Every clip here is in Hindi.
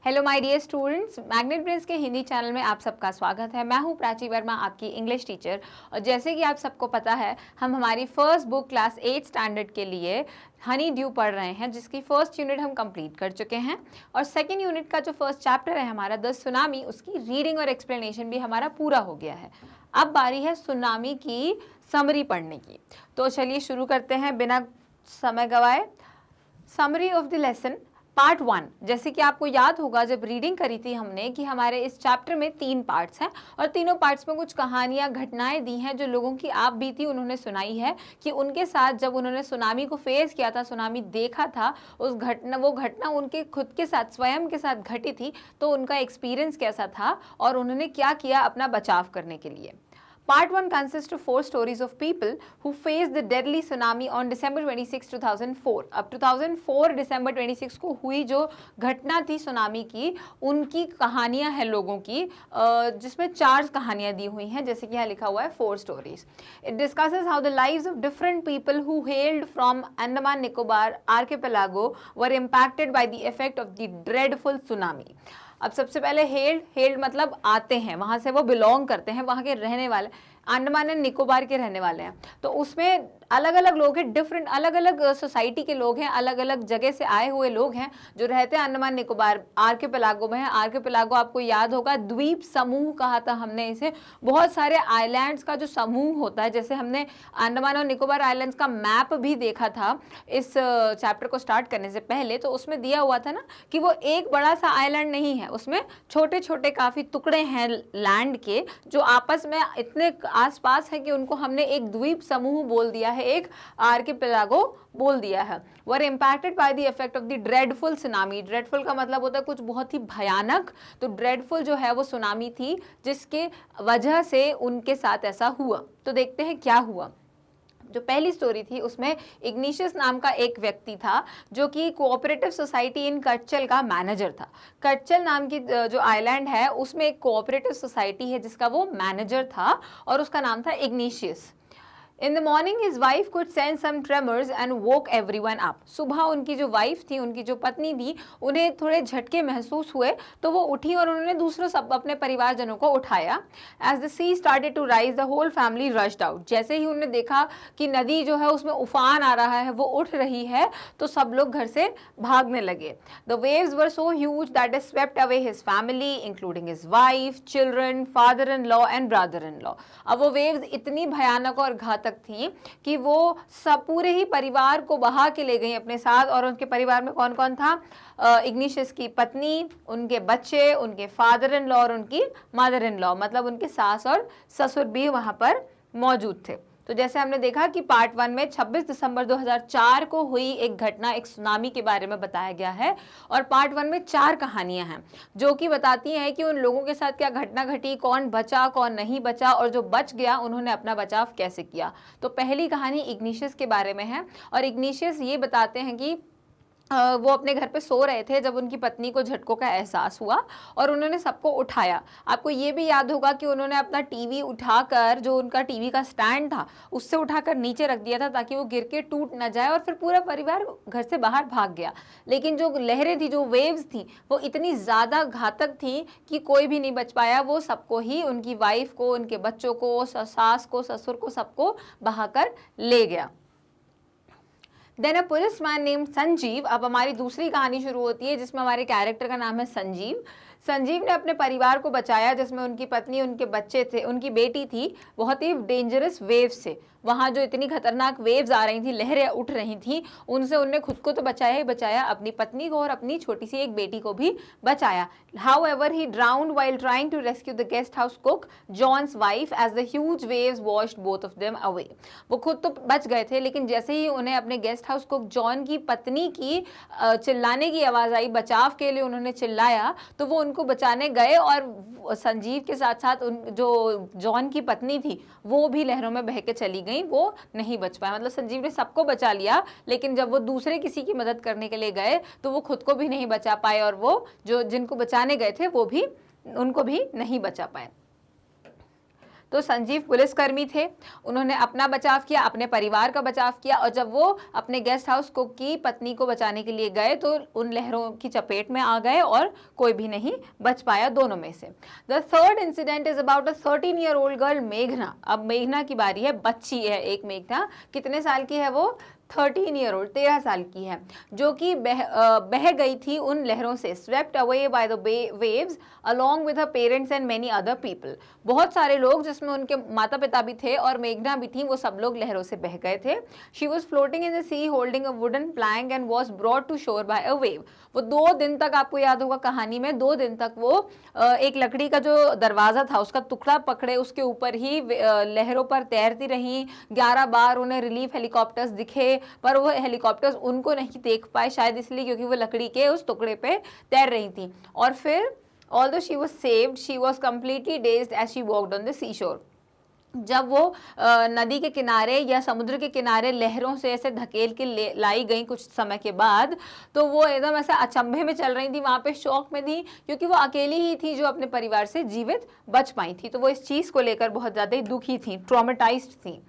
Hello my dear students, magnet brains के हिंदी चैनल में आप सबका स्वागत है। मैं हूं प्राची वर्मा, आपकी इंग्लिश टीचर। और जैसे कि आप सबको पता है, हम हमारी फर्स्ट बुक क्लास 8 स्टैंडर्ड के लिए हनी ड्यू पढ़ रहे हैं, जिसकी फर्स्ट यूनिट हम कंप्लीट कर चुके हैं। और सेकंड यूनिट का जो फर्स्ट चैप्टर है हमारा द सुनामी, उसकी रीडिंग और एक्सप्लेनेशन भी हमारा पूरा हो गया है। अब बारी है सुनामी की समरी पढ़ने की। तो चलिए शुरू करते हैं बिना समय गवाए। Summary of the lesson part 1। जैसे कि आपको याद होगा, जब रीडिंग करी थी हमने कि हमारे इस चैप्टर में 3 पार्ट्स हैं और तीनों पार्ट्स में कुछ कहानियां, घटनाएं दी हैं जो लोगों की आप बीती उन्होंने सुनाई है कि उनके साथ जब उन्होंने सुनामी को फेस किया था, सुनामी देखा था, वो घटना उनके खुद के साथ, स्वयं के साथ घटी थी, तो उनका एक्सपीरियंस कैसा था और उन्होंने क्या किया अपना बचाव करने के लिए। Part 1 consists of 4 stories of people who faced the deadly tsunami on December 26, 2004. अब 2004 दिसंबर 26 को हुई जो घटना थी सुनामी की, उनकी कहानियां हैं लोगों की, जिसमें 4 कहानियां दी हुई हैं, जैसे कि यहाँ लिखा हुआ है 4 stories. It discusses how the lives of different people who hailed from Andaman Nicobar archipelago were impacted by the effect of the dreadful tsunami. अब सबसे पहले हेल्ड मतलब आते हैं, वहां से वो बिलोंग करते हैं, वहां के रहने वाले, अंडमान एंड निकोबार के रहने वाले हैं। तो उसमें अलग अलग लोग हैं, डिफरेंट अलग अलग सोसाइटी के लोग हैं, अलग अलग जगह से आए हुए लोग हैं जो रहते हैं अंडमान निकोबार आर्किपेलागो में है। आर्किपेलागो आपको याद होगा, द्वीप समूह कहा था हमने इसे। बहुत सारे आइलैंड्स का जो समूह होता है, जैसे हमने अंडमान और निकोबार आइलैंड्स का मैप भी देखा था इस चैप्टर को स्टार्ट करने से पहले, तो उसमें दिया हुआ था ना कि वो एक बड़ा सा आइलैंड नहीं है, उसमें छोटे छोटे काफी टुकड़े हैं लैंड के जो आपस में इतने आसपास है कि उनको हमने एक द्वीप समूह बोल दिया है, एक आर्किपेलागो बोल दिया है। Were impacted by the effect of the dreadful tsunami. Dreadful का मतलब होता है कुछ बहुत ही भयानक, तो ड्रेडफुल जो है वो सुनामी थी जिसके वजह से उनके साथ ऐसा हुआ। तो देखते हैं क्या हुआ। जो पहली स्टोरी थी उसमें इग्निशियस नाम का एक व्यक्ति था जो कि कोऑपरेटिव सोसाइटी इन कटचल का मैनेजर था। कटचल नाम की जो आइलैंड है उसमें एक कोऑपरेटिव सोसाइटी है जिसका वो मैनेजर था और उसका नाम था igneous. In the morning, his wife could sense some tremors and woke everyone up. सुबह उनकी जो वाइफ थी, उनकी जो पत्नी थी, उन्हें थोड़े झटके महसूस हुए, तो वो उठी और उन्होंने दूसरों सब अपने परिवारजनों को उठाया। As the sea started to rise, the whole family rushed out. जैसे ही उन्होंने देखा कि नदी जो है उसमें उफान आ रहा है, वो उठ रही है, तो सब लोग घर से भागने लगे। The waves were so huge that they swept away his family, including his wife, children, father-in-law and brother-in-law. अब वो वेव्स इतनी भयानक और घातक थी कि वो सब पूरे ही परिवार को बहा के ले गई अपने साथ। और उनके परिवार में कौन कौन था? इग्निशियस की पत्नी, उनके बच्चे, उनके फादर इन लॉ और उनकी मदर इन लॉ, मतलब उनके सास और ससुर भी वहां पर मौजूद थे। तो जैसे हमने देखा कि पार्ट 1 में 26 दिसंबर 2004 को हुई एक घटना, एक सुनामी के बारे में बताया गया है। और पार्ट 1 में 4 कहानियां हैं जो कि बताती हैं कि उन लोगों के साथ क्या घटना घटी, कौन बचा कौन नहीं बचा, और जो बच गया उन्होंने अपना बचाव कैसे किया। तो पहली कहानी इग्निशियस के बारे में है और इग्निशियस ये बताते हैं कि वो अपने घर पे सो रहे थे जब उनकी पत्नी को झटकों का एहसास हुआ और उन्होंने सबको उठाया। आपको ये भी याद होगा कि उन्होंने अपना टीवी उठाकर, जो उनका टीवी का स्टैंड था, उससे उठाकर नीचे रख दिया था ताकि वो गिर के टूट न जाए, और फिर पूरा परिवार घर से बाहर भाग गया। लेकिन जो लहरें थी, जो वेव्स थी, वो इतनी ज़्यादा घातक थी कि कोई भी नहीं बच पाया। वो सबको ही, उनकी वाइफ को, उनके बच्चों को, सास को, ससुर को, सबको बहाकर ले गया। Then a policeman named Sanjeev. अब हमारी दूसरी कहानी शुरू होती है जिसमें हमारे कैरेक्टर का नाम है संजीव। संजीव ने अपने परिवार को बचाया जिसमें उनकी पत्नी, उनके बच्चे थे, उनकी बेटी थी, बहुत ही डेंजरस वेव्स से। वहाँ जो इतनी खतरनाक वेव्स आ रही थी, लहरें उठ रही थी, उनसे उनने खुद को तो बचाया ही बचाया, अपनी पत्नी को और अपनी छोटी सी एक बेटी को भी बचाया। However, he drowned while trying to rescue the guest house cook, John's wife, as the huge waves washed both of them away. वो खुद तो बच गए थे, लेकिन जैसे ही उन्हें अपने गेस्ट हाउस कुक जॉन की पत्नी की चिल्लाने की आवाज़ आई, बचाव के लिए उन्होंने चिल्लाया, तो वो उनको बचाने गए और संजीव के साथ साथ जो जॉन की पत्नी थी वो भी लहरों में बह के चली गई, वो नहीं बच पाया। मतलब संजीव ने सबको बचा लिया, लेकिन जब वो दूसरे किसी की मदद करने के लिए गए तो वो खुद को भी नहीं बचा पाए और वो जो जिनको बचाने गए थे वो भी, उनको भी नहीं बचा पाए। तो संजीव पुलिसकर्मी थे, उन्होंने अपना बचाव किया, अपने परिवार का बचाव किया, और जब वो अपने गेस्ट हाउस कुक की पत्नी को बचाने के लिए गए तो उन लहरों की चपेट में आ गए और कोई भी नहीं बच पाया दोनों में से। The third incident is about a 13-year-old girl मेघना। अब मेघना की बारी है, बच्ची है एक मेघना, कितने साल की है वो? 13-year-old, 13 साल की है, जो कि बह गई थी उन लहरों से। Swept away by the waves along with her parents and many other people. बहुत सारे लोग जिसमें उनके माता पिता भी थे और मेघना भी थी, वो सब लोग लहरों से बह गए थे। She was floating in the sea holding a wooden plank and was brought to shore by a wave. वो 2 दिन तक, आपको याद होगा कहानी में, 2 दिन तक वो एक लकड़ी का जो दरवाजा था उसका टुकड़ा पकड़े उसके ऊपर ही लहरों पर तैरती रही। 11 बार उन्हें रिलीफ हेलीकॉप्टर्स दिखे, पर वो हेलीकॉप्टर्स उनको नहीं देख पाए, शायद इसलिए क्योंकि वो लकड़ी के उस टुकड़े पे तैर रही थी। और फिर although she was saved, she was completely dazed as she walked on the seashore। जब वो नदी के किनारे या समुद्र के किनारे लहरों से ऐसे धकेल के लाई गई कुछ समय के बाद, तो वो एकदम ऐसे अचंभे में चल रही थी, वहाँ पे शौक में थी, क्योंकि वो अकेली ही थी जो अपने परिवार से जीवित बच पाई थी। तो वो इस चीज़ को लेकर बहुत ज़्यादा ही दुखी थी, ट्रॉमेटाइज्ड थी।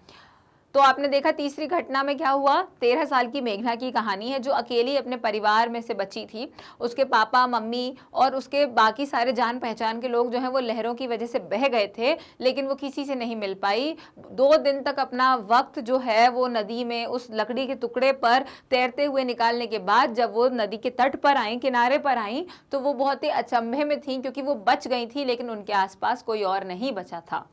तो आपने देखा तीसरी घटना में क्या हुआ। 13 साल की मेघना की कहानी है, जो अकेली अपने परिवार में से बची थी। उसके पापा, मम्मी और उसके बाकी सारे जान पहचान के लोग जो हैं वो लहरों की वजह से बह गए थे, लेकिन वो किसी से नहीं मिल पाई। 2 दिन तक अपना वक्त जो है वो नदी में उस लकड़ी के टुकड़े पर तैरते हुए निकालने के बाद जब वो नदी के तट पर आई, किनारे पर आई, तो वो बहुत ही अचंभे में थी, क्योंकि वो बच गई थी लेकिन उनके आसपास कोई और नहीं बचा था।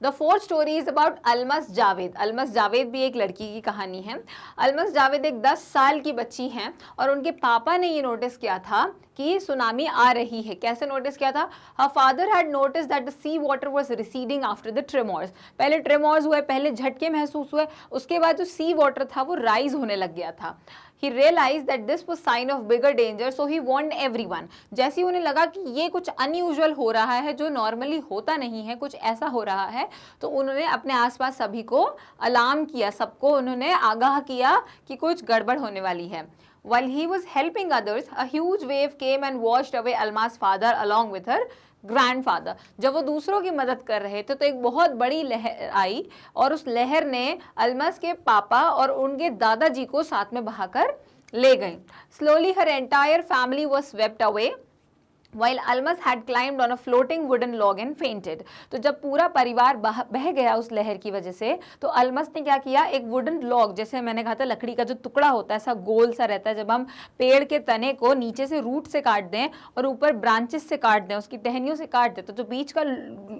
The fourth story is about Almas Javed. Almas Javed भी एक लड़की की कहानी है। अलमस जावेद एक 10 साल की बच्ची हैं और उनके पापा ने ये नोटिस किया था कि सुनामी आ रही है। कैसे नोटिस किया था? Her father had notice that the sea water was receding after the tremors. पहले ट्रेमोर्स हुए, पहले झटके महसूस हुए, उसके बाद जो सी वाटर था वो राइज होने लग गया था। He realized that this was sign of bigger danger, so he warned everyone। जैसे ही उन्हें लगा कि ये कुछ अनयूजुअल हो रहा है, जो नॉर्मली होता नहीं है, कुछ ऐसा हो रहा है, तो उन्होंने अपने आसपास सभी को अलार्म किया, सबको उन्होंने आगाह किया कि कुछ गड़बड़ होने वाली है। While he was helping others, a huge wave came and washed away Alma's father along with her grandfather. जब वो दूसरों की मदद कर रहे थे तो एक बहुत बड़ी लहर आई और उस लहर ने अलमस के पापा और उनके दादाजी को साथ में बहाकर ले गई। Slowly her entire family was swept away while Almas had climbed on a floating wooden log and fainted। तो जब पूरा परिवार बह गया उस लहर की वजह से, तो अलमस ने क्या किया, एक वुडन लॉग, जैसे मैंने कहा था लकड़ी का जो टुकड़ा होता है, ऐसा गोल सा रहता है, जब हम पेड़ के तने को नीचे से रूट से काट दें और ऊपर ब्रांचेस से काट दें, उसकी टहनियों से काट दें, तो जो बीच का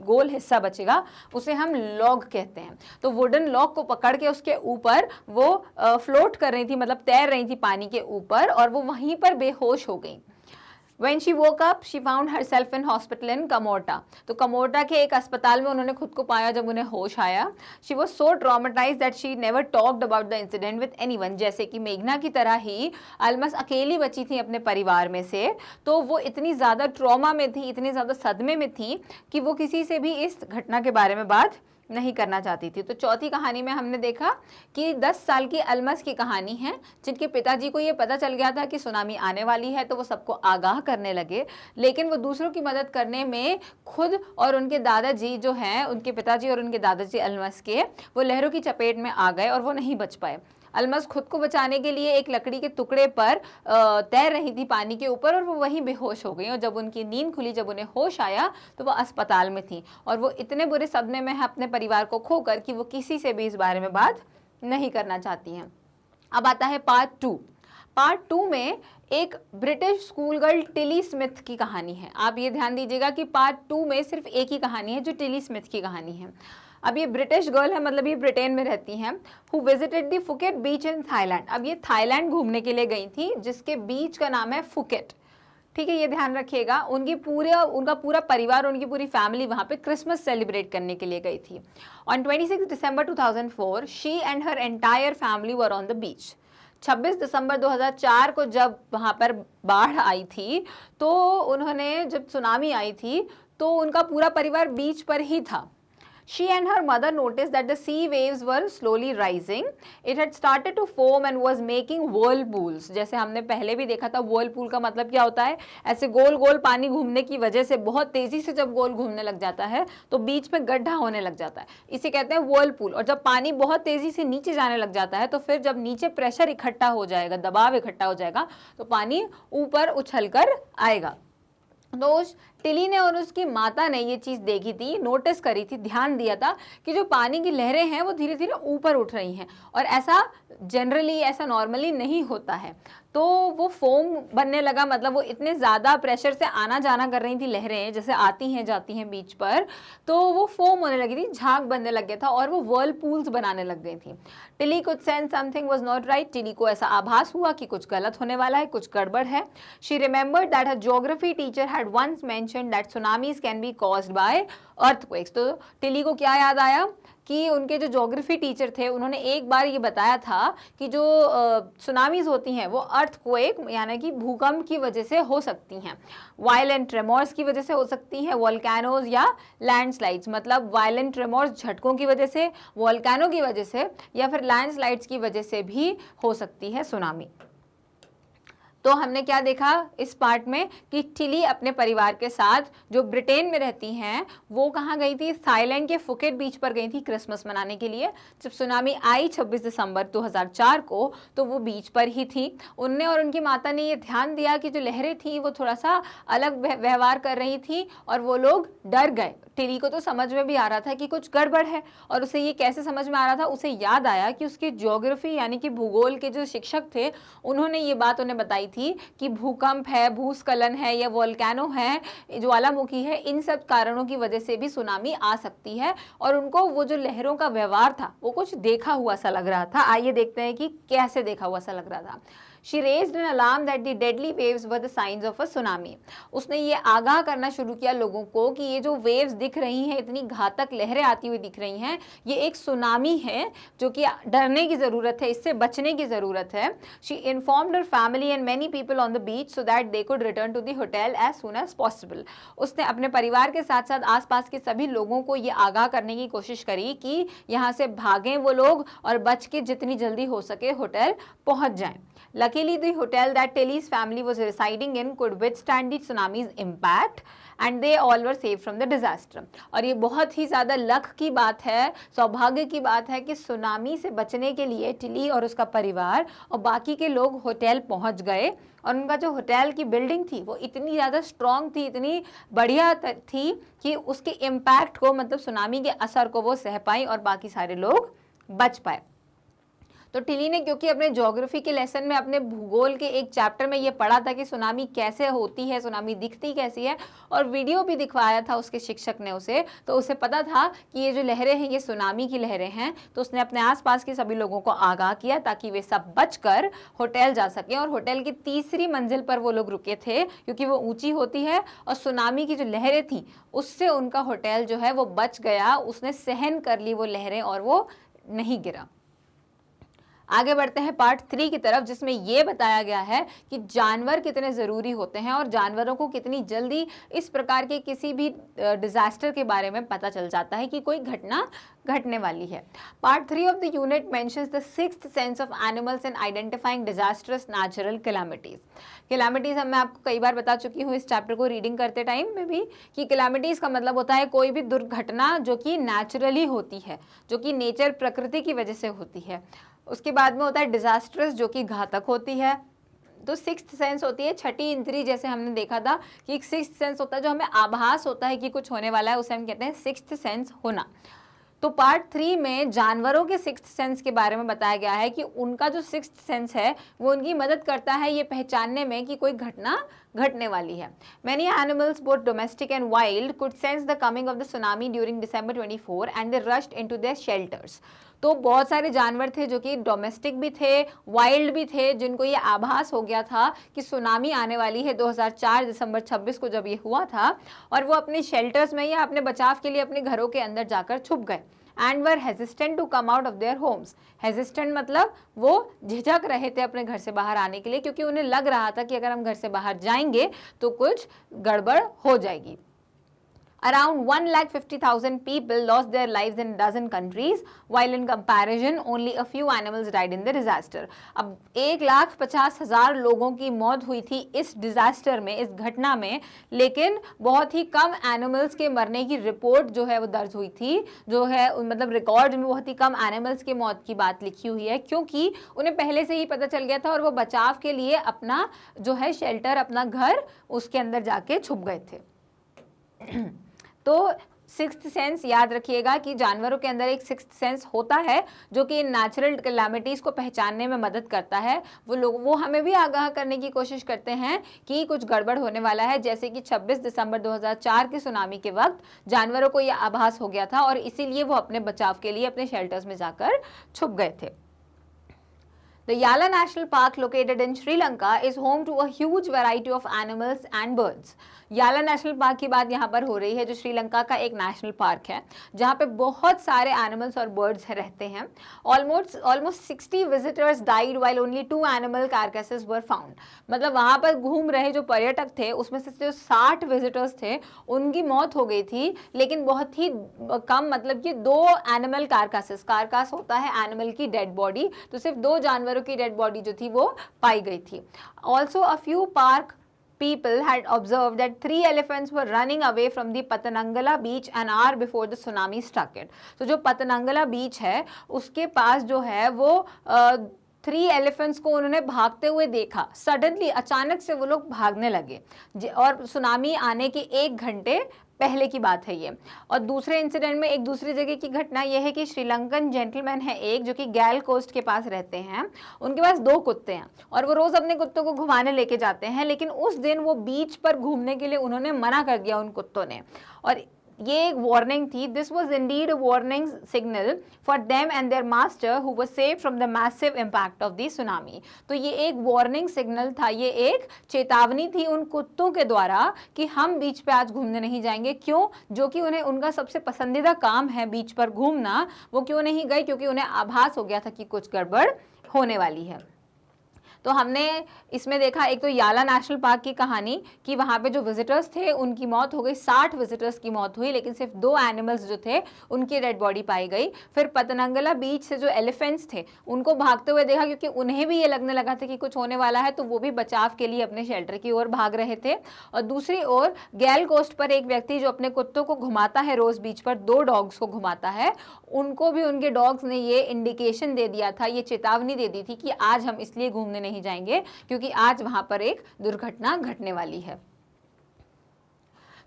गोल हिस्सा बचेगा उसे हम लॉग कहते हैं। तो वुडन लॉग को पकड़ के उसके ऊपर वो फ्लोट कर रही थी, मतलब तैर रही थी पानी के ऊपर, और वो वहीं पर बेहोश हो गई। When she woke up, she found herself in hospital in Kamorta। तो कमोर्टा के एक अस्पताल में उन्होंने खुद को पाया जब उन्हें होश आया। She was so traumatized that she never talked about the incident with anyone। जैसे कि मेघना की तरह ही अलमस अकेली बची थी अपने परिवार में से, तो वो इतनी ज़्यादा ट्रॉमा में थी, इतनी ज़्यादा सदमे में थी कि वो किसी से भी इस घटना के बारे में बात नहीं करना चाहती थी। तो चौथी कहानी में हमने देखा कि 10 साल की अलमस की कहानी है, जिनके पिताजी को ये पता चल गया था कि सुनामी आने वाली है, तो वो सबको आगाह करने लगे, लेकिन वो दूसरों की मदद करने में खुद और उनके दादाजी जो हैं, उनके पिताजी और उनके दादाजी अलमस के, वो लहरों की चपेट में आ गए और वो नहीं बच पाए। अलमस खुद को बचाने के लिए एक लकड़ी के टुकड़े पर तैर रही थी पानी के ऊपर, और वो वहीं बेहोश हो गई, और जब उनकी नींद खुली, जब उन्हें होश आया, तो वो अस्पताल में थी, और वो इतने बुरे सदमे में है अपने परिवार को खोकर कि वो किसी से भी इस बारे में बात नहीं करना चाहती हैं। अब आता है पार्ट 2। पार्ट 2 में एक British school girl Tilly Smith की कहानी है। आप ये ध्यान दीजिएगा कि पार्ट 2 में सिर्फ एक ही कहानी है, जो टिली स्मिथ की कहानी है। अब ये ब्रिटिश गर्ल है, मतलब ये ब्रिटेन में रहती हैं, who visited the Phuket beach in Thailand. अब ये थाईलैंड घूमने के लिए गई थी, जिसके बीच का नाम है फुकेट। ठीक है, ये ध्यान रखिएगा। उनका पूरा परिवार, उनकी पूरी फैमिली वहाँ पे क्रिसमस सेलिब्रेट करने के लिए गई थी। On 26 December 2004 she and her entire family were on the beach. 26 दिसंबर 2004 को जब वहाँ पर बाढ़ आई थी, तो उन्होंने, जब सुनामी आई थी, तो उनका पूरा परिवार बीच पर ही था। She and her mother noticed that the sea waves were slowly rising. It had started to foam and was making whirlpools. जैसे हमने पहले भी देखा था, whirlpool का मतलब क्या होता है, ऐसे गोल गोल पानी घूमने की वजह से, बहुत तेजी से जब गोल घूमने लग जाता है तो बीच में गड्ढा होने लग जाता है, इसे कहते हैं whirlpool। और जब पानी बहुत तेजी से नीचे जाने लग जाता है तो फिर जब नीचे प्रेशर इकट्ठा हो जाएगा, दबाव इकट्ठा हो जाएगा, तो पानी ऊपर उछलकर आएगा। तो टिली ने और उसकी माता ने ये चीज़ देखी थी, नोटिस करी थी, ध्यान दिया था कि जो पानी की लहरें हैं वो धीरे धीरे ऊपर उठ रही हैं, और ऐसा जनरली, ऐसा नॉर्मली नहीं होता है। तो वो फोम बनने लगा, मतलब वो इतने ज़्यादा प्रेशर से आना जाना कर रही थी लहरें, जैसे आती हैं जाती हैं बीच पर, तो वो फोम होने लगी थी, झाग बनने लग गया था और वो वर्लपूल्स बनाने लग गई थी। Tilly could sense something was not right. Tilly को ऐसा आभास हुआ कि कुछ गलत होने वाला है, कुछ गड़बड़ है। She remembered that her geography teacher had once mentioned that tsunamis can be caused by earthquakes. तो टिली को क्या याद आया कि उनके जो ज्योग्राफी टीचर थे उन्होंने एक बार ये बताया था कि जो सुनामीज होती हैं वो अर्थक्वेक यानी कि भूकंप की वजह से हो सकती हैं, वायलेंट ट्रेमोर्स की वजह से हो सकती हैं, वोल्केनोज या लैंडस्लाइड्स, मतलब वायलेंट ट्रेमोर्स झटकों की वजह से, वोल्केनो की वजह से, या फिर लैंडस्लाइड्स की वजह से भी हो सकती है सुनामी। तो हमने क्या देखा इस पार्ट में कि टिली अपने परिवार के साथ, जो ब्रिटेन में रहती हैं, वो कहाँ गई थी, थाईलैंड के फुकेट बीच पर गई थी क्रिसमस मनाने के लिए। जब सुनामी आई 26 दिसंबर 2004 को, तो वो बीच पर ही थी। उनने और उनकी माता ने ये ध्यान दिया कि जो लहरें थी वो थोड़ा सा अलग व्यवहार कर रही थी और वो लोग डर गए। टिली को तो समझ में भी आ रहा था कि कुछ गड़बड़ है, और उसे ये कैसे समझ में आ रहा था, उसे याद आया कि उसकी ज्योग्राफी यानी कि भूगोल के जो शिक्षक थे उन्होंने ये बात उन्हें बताई थी कि भूकंप है, भूस्खलन है या वोल्केनो है, ज्वालामुखी है, इन सब कारणों की वजह से भी सुनामी आ सकती है। और उनको वो जो लहरों का व्यवहार था वो कुछ देखा हुआ सा लग रहा था। आइए देखते हैं कि कैसे देखा हुआ सा लग रहा था। She raised an alarm that the deadly waves were the signs of a tsunami. उसने ये आगाह करना शुरू किया लोगों को कि ये जो वेव्स दिख रही हैं, इतनी घातक लहरें आती हुई दिख रही हैं, ये एक सुनामी है, जो कि डरने की ज़रूरत है, इससे बचने की ज़रूरत है। She informed her family and many people on the beach so that they could return to the hotel as soon as possible. उसने अपने परिवार के साथ साथ आसपास के सभी लोगों को ये आगाह करने की कोशिश करी कि यहाँ से भागें वो लोग और बच के जितनी जल्दी हो सके होटल पहुँच जाएं। Luckily, the hotel that Tilly's family was residing in could withstand the tsunami's impact and they all were saved from the disaster. और ये बहुत ही ज़्यादा लक की बात है, सौभाग्य की बात है कि सुनामी से बचने के लिए टिली और उसका परिवार और बाकी के लोग होटल पहुंच गए, और उनका जो होटल की बिल्डिंग थी वो इतनी ज़्यादा स्ट्रॉन्ग थी, इतनी बढ़िया थी कि उसके इम्पैक्ट को, मतलब सुनामी के असर को वो सह पाई और बाकी सारे लोग बच पाए। तो टिली ने क्योंकि अपने ज्योग्राफी के लेसन में, अपने भूगोल के एक चैप्टर में ये पढ़ा था कि सुनामी कैसे होती है, सुनामी दिखती कैसी है, और वीडियो भी दिखवाया था उसके शिक्षक ने उसे, तो उसे पता था कि ये जो लहरें हैं ये सुनामी की लहरें हैं। तो उसने अपने आसपास के सभी लोगों को आगाह किया ताकि वे सब बचकर होटल जा सकें। और होटल की तीसरी मंजिल पर वो लोग रुके थे क्योंकि वो ऊंची होती है, और सुनामी की जो लहरें थी उससे उनका होटल जो है वो बच गया, उसने सहन कर ली वो लहरें और वो नहीं गिरा। आगे बढ़ते हैं पार्ट 3 की तरफ, जिसमें ये बताया गया है कि जानवर कितने ज़रूरी होते हैं और जानवरों को कितनी जल्दी इस प्रकार के किसी भी डिज़ास्टर के बारे में पता चल जाता है कि कोई घटना घटने वाली है। Part 3 of the unit mentions the sixth sense of animals in identifying disastrous natural calamities. Calamities मैं आपको कई बार बता चुकी हूँ इस चैप्टर को रीडिंग करते टाइम में भी, कि कैलामिटीज का मतलब होता है कोई भी दुर्घटना जो कि नेचुरली होती है, जो कि नेचर, प्रकृति की वजह से होती है। उसके बाद में होता है डिजास्टर्स, जो कि घातक होती है। तो सिक्स्थ सेंस होती है छठी इंद्री, जैसे हमने देखा था कि एक सिक्स्थ सेंस होता है जो हमें आभास होता है कि कुछ होने वाला है, उसे हम कहते हैं सिक्स्थ सेंस होना। तो पार्ट 3 में जानवरों के सिक्स्थ सेंस के बारे में बताया गया है कि उनका जो सिक्स्थ सेंस है वो उनकी मदद करता है ये पहचानने में कि कोई घटना घटने वाली है। Many animals, both domestic and wild, could sense the coming of the tsunami during December 24 and they rushed into their shelters. तो बहुत सारे जानवर थे जो कि डोमेस्टिक भी थे, वाइल्ड भी थे, जिनको ये आभास हो गया था कि सुनामी आने वाली है 2004 दिसंबर 26 को जब ये हुआ था, और वो अपने शेल्टर्स में या अपने बचाव के लिए अपने घरों के अंदर जाकर छुप गए। And were hesitant to come out of their homes. Hesitant मतलब वो झिझक रहे थे अपने घर से बाहर आने के लिए, क्योंकि उन्हें लग रहा था कि अगर हम घर से बाहर जाएंगे तो कुछ गड़बड़ हो जाएगी। Around 1,50,000 people lost their lives in dozen countries, while in comparison only a few animals died in the disaster. अब 1,50,000 लोगों की मौत हुई थी इस डिजास्टर में, इस घटना में, लेकिन बहुत ही कम एनिमल्स के मरने की रिपोर्ट जो है वो दर्ज हुई थी, जो है मतलब रिकॉर्ड में बहुत ही कम एनिमल्स के मौत की बात लिखी हुई है, क्योंकि उन्हें पहले से ही पता चल गया था और वो बचाव के लिए अपना जो है शेल्टर, अपना घर, उसके अंदर जाके छुप गए थे। तो सिक्स्थ सेंस याद रखिएगा कि जानवरों के अंदर एक सिक्स्थ सेंस होता है जो कि नेचुरल कैलामिटीज़ को पहचानने में मदद करता है। वो हमें भी आगाह करने की कोशिश करते हैं कि कुछ गड़बड़ होने वाला है, जैसे कि 26 दिसंबर 2004 के सुनामी के वक्त जानवरों को यह आभास हो गया था और इसीलिए वो अपने बचाव के लिए अपने शेल्टर्स में जाकर छुप गए थे। The Yala National Park, located in Sri Lanka, is home to a huge variety of animals and birds. याला नेशनल पार्क की बात यहाँ पर हो रही है, जो श्रीलंका का एक नेशनल पार्क है जहाँ पे बहुत सारे एनिमल्स और बर्ड्स रहते हैं। Almost 60 visitors died while only 2 animal carcasses were found. मतलब वहाँ पर घूम रहे जो पर्यटक थे उसमें से जो 60 विजिटर्स थे उनकी मौत हो गई थी, लेकिन बहुत ही कम, मतलब कि 2 एनिमल कार्कासेस, कार्कास होता है एनिमल की डेड बॉडी, तो सिर्फ 2 जानवरों की डेड बॉडी जो थी वो पाई गई थी। Also a few park people had observed that 3 elephants were running away from the Patanangala beach an hour before the tsunami struck it. तो जो पतनंगला बीच है उसके पास जो है वो 3 एलिफेंट्स को उन्होंने भागते हुए देखा। सडनली, अचानक से वो लोग भागने लगे और सुनामी आने के 1 घंटे पहले की बात है ये। और दूसरे इंसिडेंट में एक दूसरी जगह की घटना यह है कि श्रीलंकन जेंटलमैन है एक, जो कि गैल कोस्ट के पास रहते हैं। उनके पास 2 कुत्ते हैं और वो रोज अपने कुत्तों को घुमाने लेके जाते हैं, लेकिन उस दिन वो बीच पर घूमने के लिए उन्होंने मना कर दिया उन कुत्तों ने, और ये एक वार्निंग थी। This was indeed a warning signal for them and their master who was saved from the massive impact of the tsunami. तो ये एक वार्निंग सिग्नल था, ये एक चेतावनी थी उन कुत्तों के द्वारा कि हम बीच पे आज घूमने नहीं जाएंगे। क्यों? जो कि उन्हें उनका सबसे पसंदीदा काम है बीच पर घूमना, वो क्यों नहीं गए? क्योंकि उन्हें आभास हो गया था कि कुछ गड़बड़ होने वाली है। तो हमने इसमें देखा एक तो याला नेशनल पार्क की कहानी कि वहाँ पे जो विजिटर्स थे उनकी मौत हो गई, 60 विजिटर्स की मौत हुई, लेकिन सिर्फ 2 एनिमल्स जो थे उनकी डेड बॉडी पाई गई। फिर पतनंगला बीच से जो एलिफेंट्स थे उनको भागते हुए देखा, क्योंकि उन्हें भी ये लगने लगा था कि कुछ होने वाला है, तो वो भी बचाव के लिए अपने शेल्टर की ओर भाग रहे थे। और दूसरी ओर गैल कोस्ट पर एक व्यक्ति जो अपने कुत्तों को घुमाता है रोज बीच पर, 2 डॉग्स को घुमाता है, उनको भी उनके डॉग्स ने ये इंडिकेशन दे दिया था, ये चेतावनी दे दी थी कि आज हम इसलिए घूमने नहीं जाएंगे क्योंकि आज वहां पर एक दुर्घटना घटने वाली है।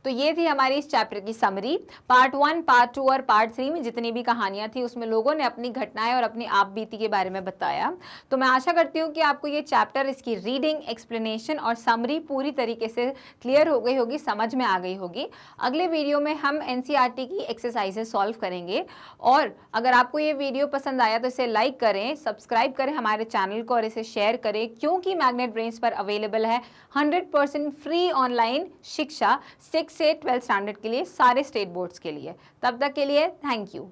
तो ये थी हमारी इस चैप्टर की समरी। पार्ट 1, पार्ट 2 और पार्ट 3 में जितनी भी कहानियां थी उसमें लोगों ने अपनी घटनाएं और अपनी आप बीती के बारे में बताया। तो मैं आशा करती हूँ कि आपको ये चैप्टर, इसकी रीडिंग, एक्सप्लेनेशन और समरी पूरी तरीके से क्लियर हो गई होगी, समझ में आ गई होगी। अगले वीडियो में हम NCERT की एक्सरसाइजेस सॉल्व करेंगे। और अगर आपको ये वीडियो पसंद आया तो इसे लाइक करें, सब्सक्राइब करें हमारे चैनल को और इसे शेयर करें, क्योंकि मैग्नेट ब्रेन्स पर अवेलेबल है 100% फ्री ऑनलाइन शिक्षा 6 से 12 स्टैंडर्ड के लिए, सारे स्टेट बोर्ड्स के लिए। तब तक के लिए थैंक यू।